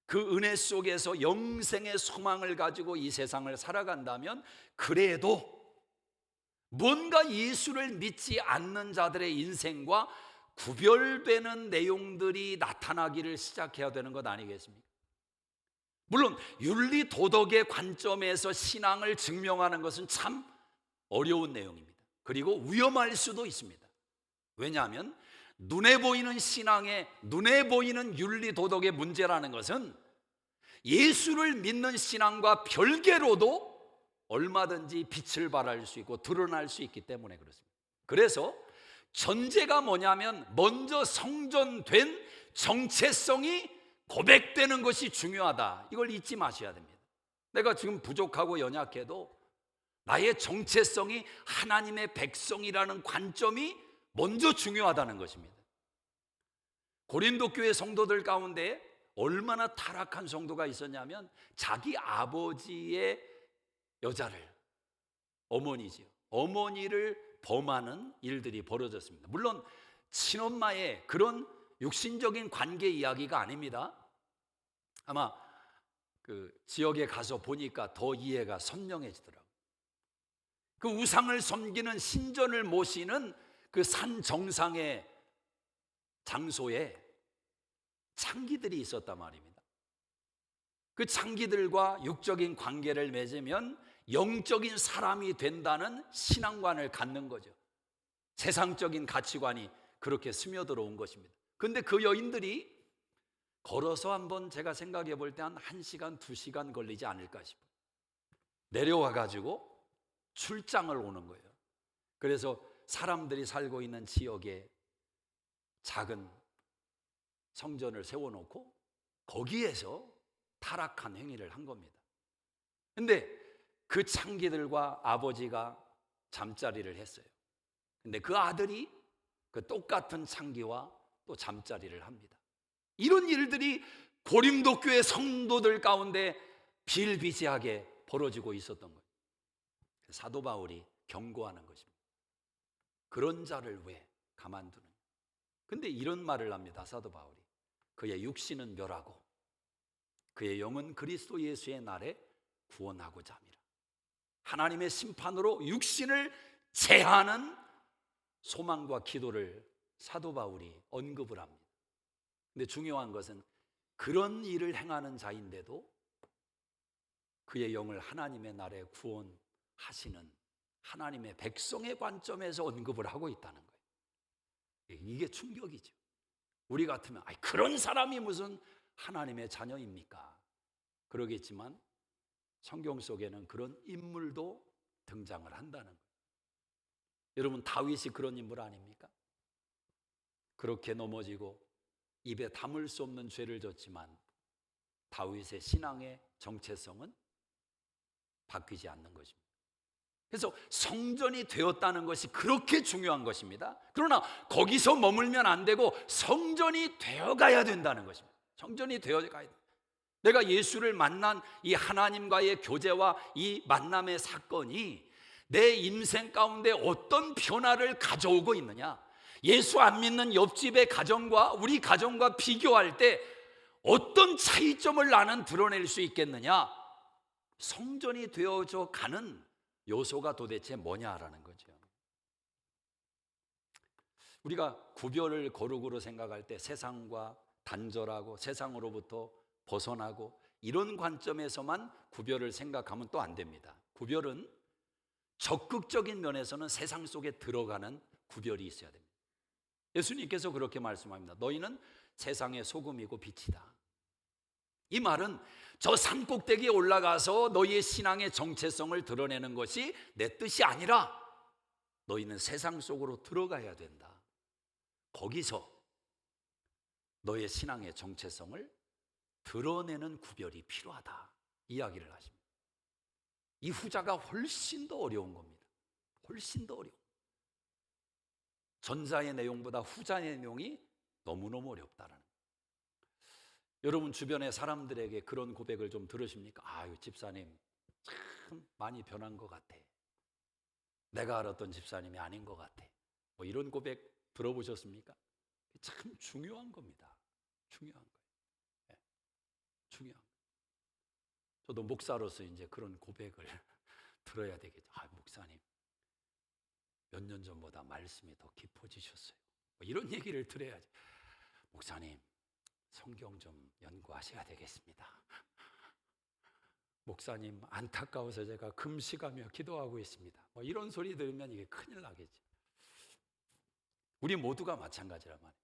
그 은혜 속에서 영생의 소망을 가지고 이 세상을 살아간다면, 그래도 뭔가 예수를 믿지 않는 자들의 인생과 구별되는 내용들이 나타나기를 시작해야 되는 것 아니겠습니까? 물론 윤리 도덕의 관점에서 신앙을 증명하는 것은 참 어려운 내용입니다. 그리고 위험할 수도 있습니다. 왜냐하면 눈에 보이는 신앙의, 눈에 보이는 윤리 도덕의 문제라는 것은 예수를 믿는 신앙과 별개로도 얼마든지 빛을 발할 수 있고 드러날 수 있기 때문에 그렇습니다. 그래서 전제가 뭐냐면, 먼저 성전된 정체성이 고백되는 것이 중요하다. 이걸 잊지 마셔야 됩니다. 내가 지금 부족하고 연약해도 나의 정체성이 하나님의 백성이라는 관점이 먼저 중요하다는 것입니다. 고린도 교회 성도들 가운데 얼마나 타락한 성도가 있었냐면, 자기 아버지의 여자를, 어머니지요, 어머니를 더 많은 일들이 벌어졌습니다. 물론 친엄마의 그런 육신적인 관계 이야기가 아닙니다. 아마 그 지역에 가서 보니까 더 이해가 선명해지더라고요. 그 우상을 섬기는 신전을 모시는 그 산 정상의 장소에 창기들이 있었단 말입니다. 그 창기들과 육적인 관계를 맺으면 영적인 사람이 된다는 신앙관을 갖는 거죠. 세상적인 가치관이 그렇게 스며들어온 것입니다. 그런데 그 여인들이 걸어서 한번 제가 생각해 볼 때 한 1시간, 2시간 걸리지 않을까 싶어요. 내려와 가지고 출장을 오는 거예요. 그래서 사람들이 살고 있는 지역에 작은 성전을 세워놓고 거기에서 타락한 행위를 한 겁니다. 근데 그 창기들과 아버지가 잠자리를 했어요. 근데 그 아들이 그 똑같은 창기와 또 잠자리를 합니다. 이런 일들이 고림도 교회 성도들 가운데 비일비재하게 벌어지고 있었던 거예요. 사도 바울이 경고하는 것입니다. 그런 자를 왜 가만두느냐. 근데 이런 말을 합니다. 사도 바울이 그의 육신은 멸하고 그의 영은 그리스도 예수의 날에 구원하고자 함이라. 하나님의 심판으로 육신을 제하는 소망과 기도를 사도 바울이 언급을 합니다. 근데 중요한 것은 그런 일을 행하는 자인데도 그의 영을 하나님의 날에 구원하시는 하나님의 백성의 관점에서 언급을 하고 있다는 거예요. 이게 충격이죠. 우리 같으면 그런 사람이 무슨 하나님의 자녀입니까? 그러겠지만 성경 속에는 그런 인물도 등장을 한다는 거예요. 여러분, 다윗이 그런 인물 아닙니까? 그렇게 넘어지고 입에 담을 수 없는 죄를 졌지만 다윗의 신앙의 정체성은 바뀌지 않는 것입니다. 그래서 성전이 되었다는 것이 그렇게 중요한 것입니다. 그러나 거기서 머물면 안 되고 성전이 되어가야 된다는 것입니다. 성전이 되어가야 된다. 내가 예수를 만난 이 하나님과의 교제와 이 만남의 사건이 내 인생 가운데 어떤 변화를 가져오고 있느냐, 예수 안 믿는 옆집의 가정과 우리 가정과 비교할 때 어떤 차이점을 나는 드러낼 수 있겠느냐, 성전이 되어져 가는 요소가 도대체 뭐냐라는 거죠. 우리가 구별을 거룩으로 생각할 때 세상과 단절하고 세상으로부터 벗어나고 이런 관점에서만 구별을 생각하면 또 안 됩니다. 구별은 적극적인 면에서는 세상 속에 들어가는 구별이 있어야 됩니다. 예수님께서 그렇게 말씀합니다. 너희는 세상의 소금이고 빛이다. 이 말은 저 산꼭대기에 올라가서 너희의 신앙의 정체성을 드러내는 것이 내 뜻이 아니라 너희는 세상 속으로 들어가야 된다. 거기서 너의 신앙의 정체성을 드러내는 구별이 필요하다. 이야기를 하십니다. 이 후자가 훨씬 더 어려운 겁니다. 훨씬 더 어려워. 전자의 내용보다 후자의 내용이 너무너무 어렵다라는 거예요. 여러분 주변의 사람들에게 그런 고백을 좀 들으십니까? 아유, 집사님 참 많이 변한 것 같아. 내가 알았던 집사님이 아닌 것 같아. 뭐 이런 고백 들어보셨습니까? 참 중요한 겁니다. 중요한 거예요. 네. 중요한 거예요. 저도 목사로서 이제 그런 고백을 들어야 되겠죠. 아, 목사님 몇 년 전보다 말씀이 더 깊어지셨어요. 뭐 이런 얘기를 들어야지. 목사님 성경 좀 연구하셔야 되겠습니다. 목사님 안타까워서 제가 금식하며 기도하고 있습니다. 뭐 이런 소리 들으면 이게 큰일 나겠죠. 우리 모두가 마찬가지란 말이에요.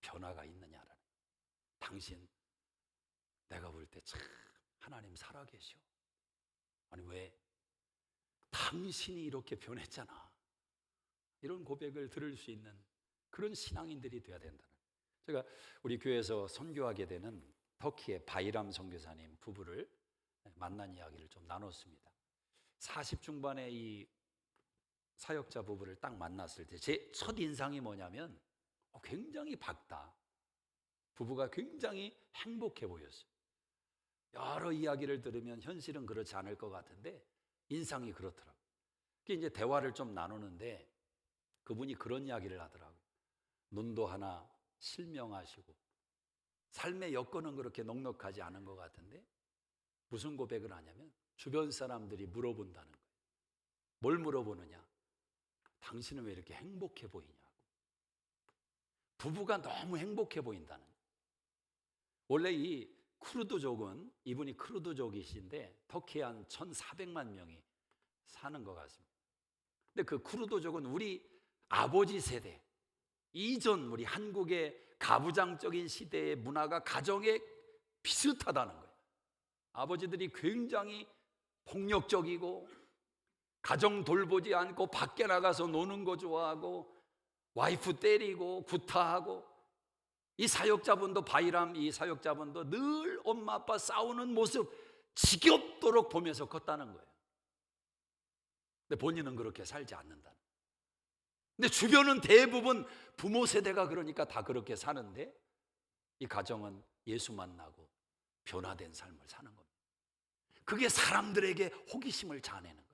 변화가 있느냐라는. 당신 내가 볼 때 참 하나님 살아계셔. 아니 왜? 당신이 이렇게 변했잖아. 이런 고백을 들을 수 있는 그런 신앙인들이 돼야 된다는. 제가 우리 교회에서 선교하게 되는 터키의 바이람 선교사님 부부를 만난 이야기를 좀 나눴습니다. 40 중반의 이 사역자 부부를 딱 만났을 때 제 첫 인상이 뭐냐면 굉장히 밝다. 부부가 굉장히 행복해 보였어요. 여러 이야기를 들으면 현실은 그렇지 않을 것 같은데 인상이 그렇더라고요. 그 이제 대화를 좀 나누는데 그분이 그런 이야기를 하더라고요. 눈도 하나 실명하시고 삶의 여건은 그렇게 넉넉하지 않은 것 같은데 무슨 고백을 하냐면 주변 사람들이 물어본다는 거예요. 뭘 물어보느냐? 당신은 왜 이렇게 행복해 보이냐고. 부부가 너무 행복해 보인다는 거예요. 원래 이 쿠르드족은, 이분이 쿠르드족이신데 터키에 한 1,400만 명이 사는 것 같습니다. 근데 그 쿠르드족은 우리 아버지 세대 이전 우리 한국의 가부장적인 시대의 문화가 가정에 비슷하다는 거예요. 아버지들이 굉장히 폭력적이고 가정 돌보지 않고 밖에 나가서 노는 거 좋아하고 와이프 때리고 구타하고, 이 사역자분도 바이람 이 사역자분도 늘 엄마 아빠 싸우는 모습 지겹도록 보면서 컸다는 거예요. 근데 본인은 그렇게 살지 않는다. 근데 주변은 대부분 부모 세대가 그러니까 다 그렇게 사는데 이 가정은 예수 만나고 변화된 삶을 사는 겁니다. 그게 사람들에게 호기심을 자아내는 거예요.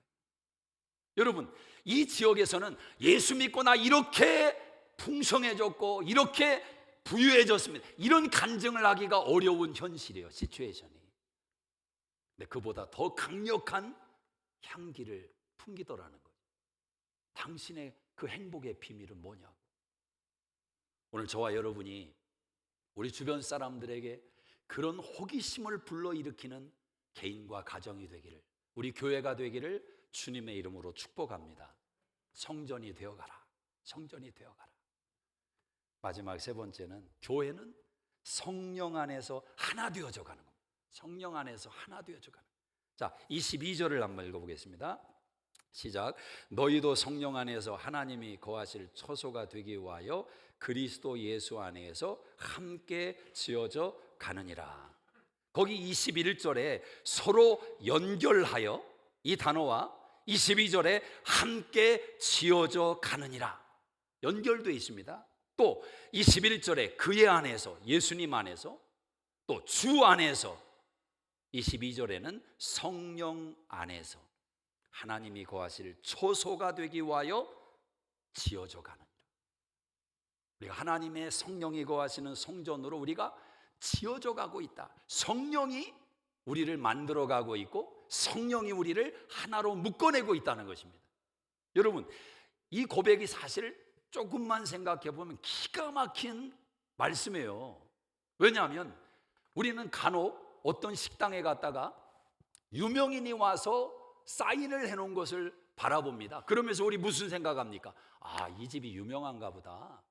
여러분, 이 지역에서는 예수 믿고 나 이렇게 풍성해졌고 이렇게 부유해졌습니다, 이런 간증을 하기가 어려운 현실이에요. 시츄에이션이. 근데 그보다 더 강력한 향기를 풍기더라는 거예요. 당신의 그 행복의 비밀은 뭐냐고. 오늘 저와 여러분이 우리 주변 사람들에게 그런 호기심을 불러일으키는 개인과 가정이 되기를, 우리 교회가 되기를 주님의 이름으로 축복합니다. 성전이 되어가라. 성전이 되어가라. 마지막 세 번째는 교회는 성령 안에서 하나 되어져 가는 겁니다. 성령 안에서 하나 되어져 가는. 자, 22절을 한번 읽어보겠습니다. 시작. 너희도 성령 안에서 하나님이 거하실 처소가 되기 위하여 그리스도 예수 안에서 함께 지어져 가느니라. 거기 21절에 서로 연결하여, 이 단어와 22절에 함께 지어져 가느니라 연결되어 있습니다. 또 21절에 그의 안에서, 예수님 안에서, 또 주 안에서, 22절에는 성령 안에서 하나님이 거하실 초소가 되기 위하여 지어져 가느니라. 우리가 하나님의 성령이 거하시는 성전으로 우리가 지어져 가고 있다. 성령이 우리를 만들어 가고 있고 성령이 우리를 하나로 묶어내고 있다는 것입니다. 여러분, 이 고백이 사실 조금만 생각해 보면 기가 막힌 말씀이에요. 왜냐하면 우리는 간혹 어떤 식당에 갔다가 유명인이 와서 사인을 해놓은 것을 바라봅니다. 그러면서 우리 무슨 생각합니까? 아, 이 집이 유명한가 보다.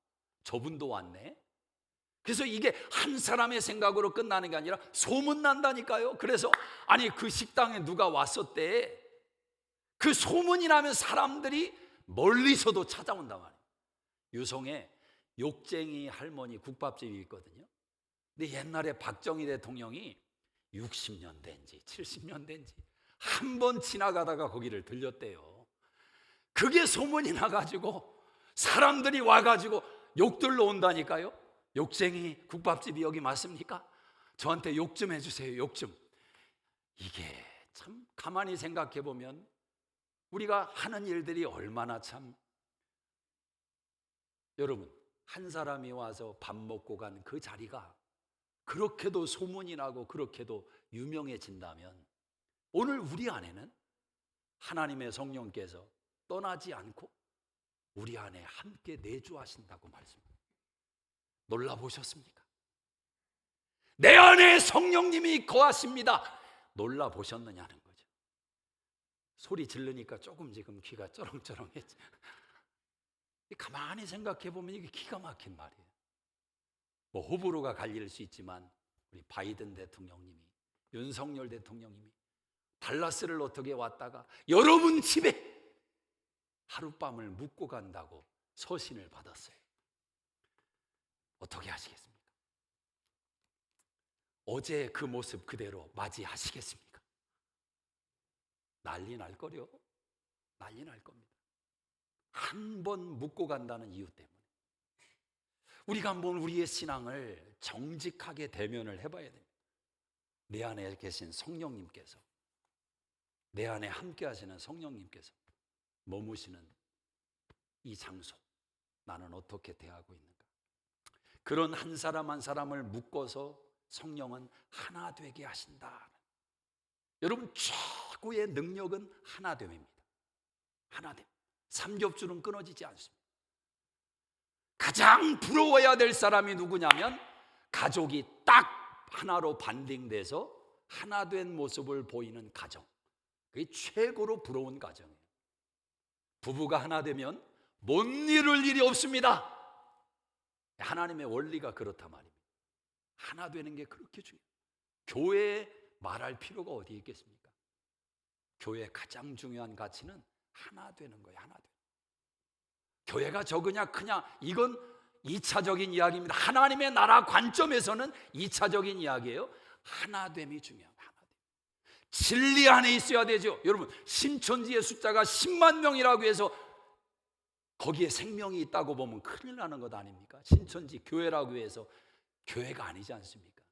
저분도 왔네. 그래서 이게 한 사람의 생각으로 끝나는 게 아니라 소문난다니까요. 그래서 아니 그 식당에 누가 왔었대. 그 소문이 나면 사람들이 멀리서도 찾아온단 말이에요. 유성에 욕쟁이 할머니 국밥집이 있거든요. 근데 옛날에 박정희 대통령이 60년 된지 70년 된지 한 번 지나가다가 거기를 들렸대요. 그게 소문이 나가지고 사람들이 와가지고 욕들러 온다니까요. 욕쟁이 국밥집이 여기 맞습니까? 저한테 욕 좀 해주세요. 욕 좀. 이게 참 가만히 생각해 보면 우리가 하는 일들이 얼마나 참, 여러분, 한 사람이 와서 밥 먹고 간 그 자리가 그렇게도 소문이 나고 그렇게도 유명해진다면 오늘 우리 안에는 하나님의 성령께서 떠나지 않고 우리 안에 함께 내주하신다고 말씀합니다. 놀라보셨습니까? 내 안에 성령님이 거하십니다. 놀라보셨느냐는 거죠. 소리 지르니까 조금 지금 귀가 쩌렁쩌렁했죠. 가만히 생각해 보면 이게 기가 막힌 말이에요. 뭐 호불호가 갈릴 수 있지만 우리 바이든 대통령님이, 윤석열 대통령님이 달라스를 어떻게 왔다가 여러분 집에 하룻밤을 묵고 간다고 서신을 받았어요. 어떻게 하시겠습니까? 어제 그 모습 그대로 맞이하시겠습니까? 난리 날 거려. 난리 날 겁니다. 한 번 묵고 간다는 이유 때문에. 우리가 한번 우리의 신앙을 정직하게 대면을 해봐야 됩니다. 내 안에 계신 성령님께서, 내 안에 함께 하시는 성령님께서 머무시는 이 장소, 나는 어떻게 대하고 있는가? 그런 한 사람 한 사람을 묶어서 성령은 하나 되게 하신다. 여러분, 최고의 능력은 하나됨입니다. 하나됨. 삼겹줄은 끊어지지 않습니다. 가장 부러워야 될 사람이 누구냐면 가족이 딱 하나로 반딩돼서 하나 된 모습을 보이는 가정. 그게 최고로 부러운 가정이에요. 부부가 하나 되면 못 이룰 일이 없습니다. 하나님의 원리가 그렇단 말입니다. 하나 되는 게 그렇게 중요해요. 교회에 말할 필요가 어디 있겠습니까? 교회의 가장 중요한 가치는 하나 되는 거예요. 하나 되는 거예요. 교회가 적으냐 크냐, 이건 2차적인 이야기입니다. 하나님의 나라 관점에서는 2차적인 이야기예요. 하나됨이 중요합니다. 하나됨. 진리 안에 있어야 되죠. 여러분, 신천지의 숫자가 10만 명이라고 해서 거기에 생명이 있다고 보면 큰일 나는 것 아닙니까? 신천지 교회라고 해서 교회가 아니지 않습니까?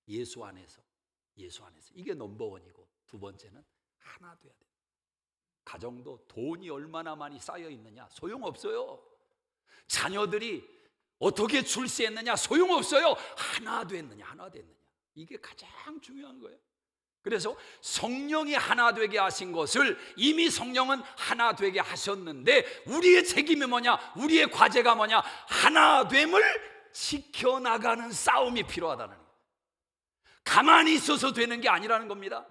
예수 안에서 이게 넘버원이고, 두 번째는 하나 돼야 돼요. 가정도 돈이 얼마나 많이 쌓여 있느냐 소용없어요. 자녀들이 어떻게 출세했느냐 소용없어요. 하나 됐느냐 이게 가장 중요한 거예요. 그래서 성령이 하나 되게 하신 것을 이미 성령은 하나 되게 하셨는데, 우리의 책임이 뭐냐, 우리의 과제가 뭐냐, 하나됨을 지켜나가는 싸움이 필요하다는 거예요. 가만히 있어서 되는 게 아니라는 겁니다.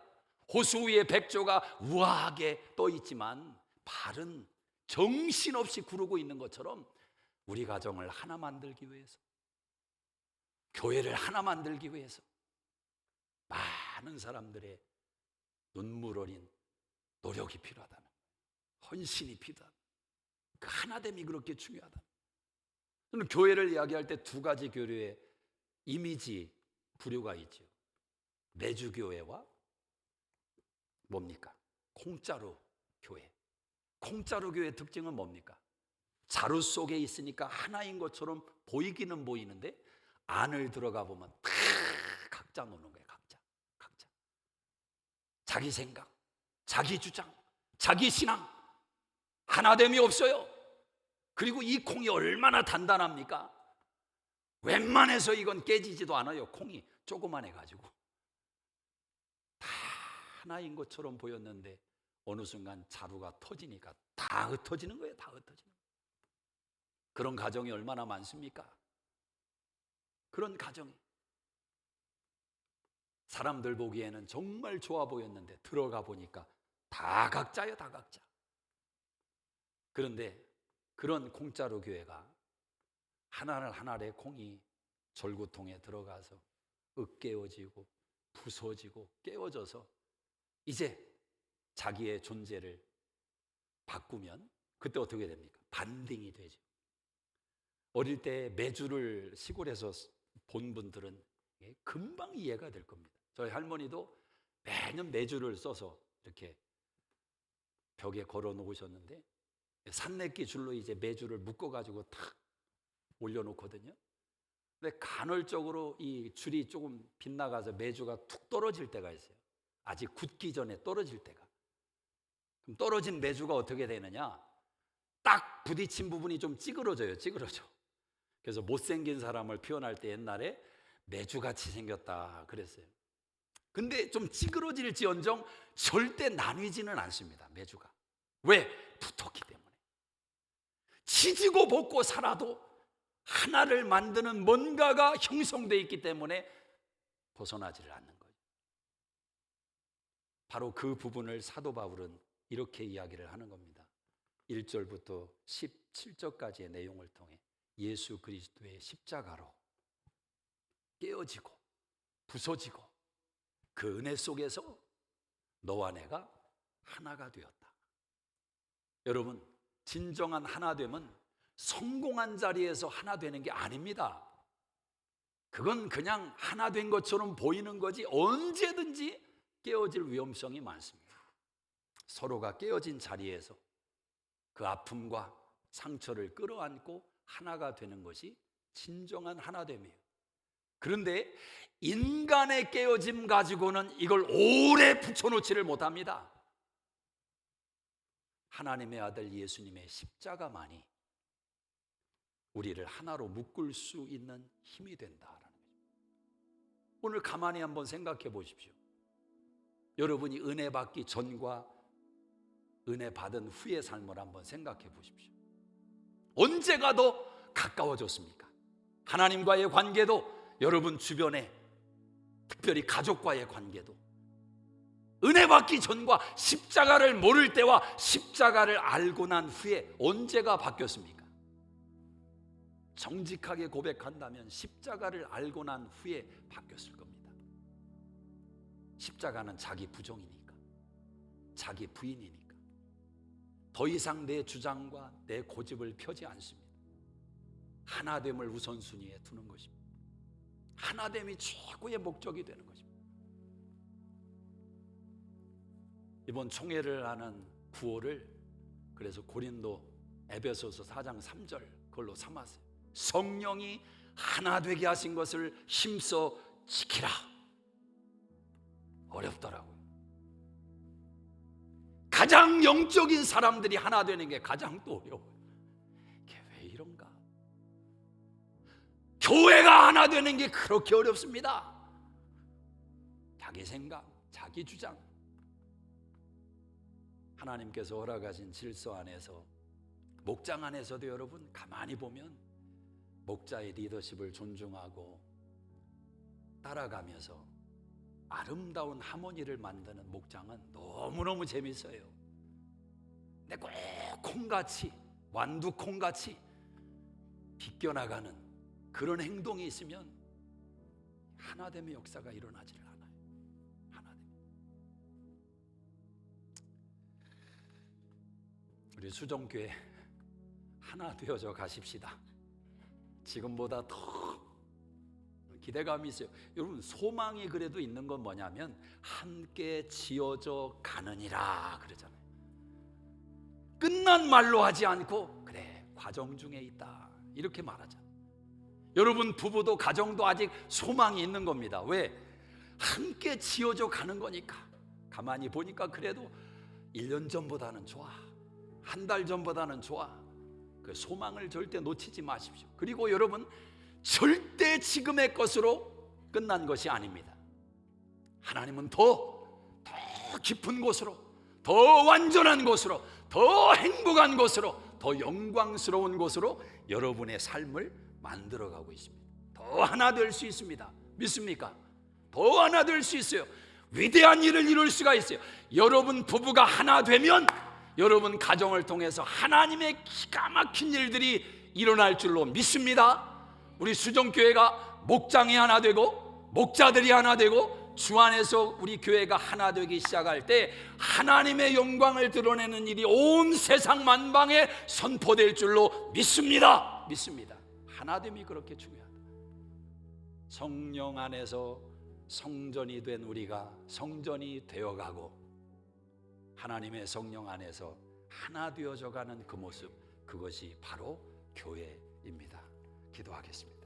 호수 위에 백조가 우아하게 떠 있지만 발은 정신없이 구르고 있는 것처럼 우리 가정을 하나 만들기 위해서, 교회를 하나 만들기 위해서 많은 사람들의 눈물 어린 노력이 필요하다는 거예요. 헌신이 필요하다. 그 하나됨이 그렇게 중요하다. 저는 교회를 이야기할 때 두 가지 교류의 이미지 부류가 있죠. 내주교회와 뭡니까? 공짜로 교회. 공짜로 교회의 특징은 뭡니까? 자루 속에 있으니까 하나인 것처럼 보이기는 보이는데 안을 들어가 보면 다 각자 노는 거예요. 각자. 자기 생각, 자기 주장, 자기 신앙, 하나됨이 없어요. 그리고 이 콩이 얼마나 단단합니까? 웬만해서 이건 깨지지도 않아요. 콩이 조그만해 가지고 다 하나인 것처럼 보였는데 어느 순간 자루가 터지니까 다 흩어지는 거예요. 다 흩어지는 거예요. 그런 가정이 얼마나 많습니까? 그런 가정이 사람들 보기에는 정말 좋아 보였는데 들어가 보니까 다 각자예요. 다 각자. 그런데 그런 공짜로 교회가 하나의 콩이 절구통에 들어가서 으깨어지고 부서지고 깨어져서 이제 자기의 존재를 바꾸면 그때 어떻게 됩니까? 반딩이 되죠. 어릴 때 매주를 시골에서 본 분들은 금방 이해가 될 겁니다. 저희 할머니도 매년 매주를 써서 이렇게 벽에 걸어 놓으셨는데 산내끼 줄로 이제 매주를 묶어가지고 탁 올려놓거든요. 근데 간헐적으로 이 줄이 조금 빗나가서 매주가 툭 떨어질 때가 있어요. 아직 굳기 전에 떨어질 때가. 그럼 떨어진 매주가 어떻게 되느냐? 딱 부딪힌 부분이 좀 찌그러져요. 그래서 못생긴 사람을 표현할 때 옛날에 매주같이 생겼다 그랬어요. 근데 좀 찌그러질지언정 절대 나뉘지는 않습니다. 매주가. 왜? 붙었기 때문에. 치지고 볶고 살아도 하나를 만드는 뭔가가 형성되어 있기 때문에 벗어나지를 않는 거예요. 바로 그 부분을 사도 바울은 이렇게 이야기를 하는 겁니다. 1절부터 17절까지의 내용을 통해 예수 그리스도의 십자가로 깨어지고 부서지고 그 은혜 속에서 너와 내가 하나가 되었다. 여러분, 진정한 하나됨은 성공한 자리에서 하나 되는 게 아닙니다. 그건 그냥 하나 된 것처럼 보이는 거지 언제든지 깨어질 위험성이 많습니다. 서로가 깨어진 자리에서 그 아픔과 상처를 끌어안고 하나가 되는 것이 진정한 하나됨이에요. 그런데 인간의 깨어짐 가지고는 이걸 오래 붙여놓지를 못합니다. 하나님의 아들 예수님의 십자가만이 우리를 하나로 묶을 수 있는 힘이 된다라는 거죠. 오늘 가만히 한번 생각해 보십시오. 여러분이 은혜 받기 전과 은혜 받은 후의 삶을 한번 생각해 보십시오. 언제가 더 가까워졌습니까? 하나님과의 관계도, 여러분 주변에 특별히 가족과의 관계도, 은혜 받기 전과 십자가를 모를 때와 십자가를 알고 난 후에 언제가 바뀌었습니까? 정직하게 고백한다면 십자가를 알고 난 후에 바뀌었을 겁니다. 십자가는 자기 부정이니까, 자기 부인이니까 더 이상 내 주장과 내 고집을 펴지 않습니다. 하나됨을 우선순위에 두는 것입니다. 하나됨이 최고의 목적이 되는 것입니다. 이번 총회를 하는 구호를 그래서 고린도 에베소서 4장 3절 그걸로 삼았어요. 성령이 하나 되게 하신 것을 힘써 지키라. 어렵더라고요. 가장 영적인 사람들이 하나 되는 게 가장 또 어려워요. 이게 왜 이런가? 교회가 하나 되는 게 그렇게 어렵습니다. 자기 생각, 자기 주장. 하나님께서 허락하신 질서 안에서, 목장 안에서도 여러분 가만히 보면 목자의 리더십을 존중하고 따라가면서 아름다운 하모니를 만드는 목장은 너무너무 재밌어요. 근데 꼭 콩같이, 완두콩같이 비껴나가는 그런 행동이 있으면 하나됨의 역사가 일어나지를 않아요. 하나됨. 우리 수정교회 하나 되어져 가십시다. 지금보다 더 기대감이 있어요. 여러분, 소망이 그래도 있는 건 뭐냐면 함께 지어져 가느니라 그러잖아요. 끝난 말로 하지 않고 그래, 과정 중에 있다 이렇게 말하잖아요. 여러분, 부부도 가정도 아직 소망이 있는 겁니다. 왜? 함께 지어져 가는 거니까. 가만히 보니까 그래도 1년 전보다는 좋아, 한 달 전보다는 좋아. 그 소망을 절대 놓치지 마십시오. 그리고 여러분, 절대 지금의 것으로 끝난 것이 아닙니다. 하나님은 더 깊은 곳으로, 더 완전한 곳으로, 더 행복한 곳으로, 더 영광스러운 곳으로 여러분의 삶을 만들어가고 있습니다. 더 하나 될 수 있습니다. 믿습니까? 더 하나 될 수 있어요. 위대한 일을 이룰 수가 있어요. 여러분 부부가 하나 되면 여러분 가정을 통해서 하나님의 기가 막힌 일들이 일어날 줄로 믿습니다. 우리 수정교회가 목장이 하나 되고 목자들이 하나 되고 주 안에서 우리 교회가 하나 되기 시작할 때 하나님의 영광을 드러내는 일이 온 세상 만방에 선포될 줄로 믿습니다. 믿습니다. 하나됨이 그렇게 중요하다. 성령 안에서 성전이 된 우리가 성전이 되어가고 하나님의 성령 안에서 하나 되어져 가는 그 모습, 그것이 바로 교회입니다. 기도하겠습니다.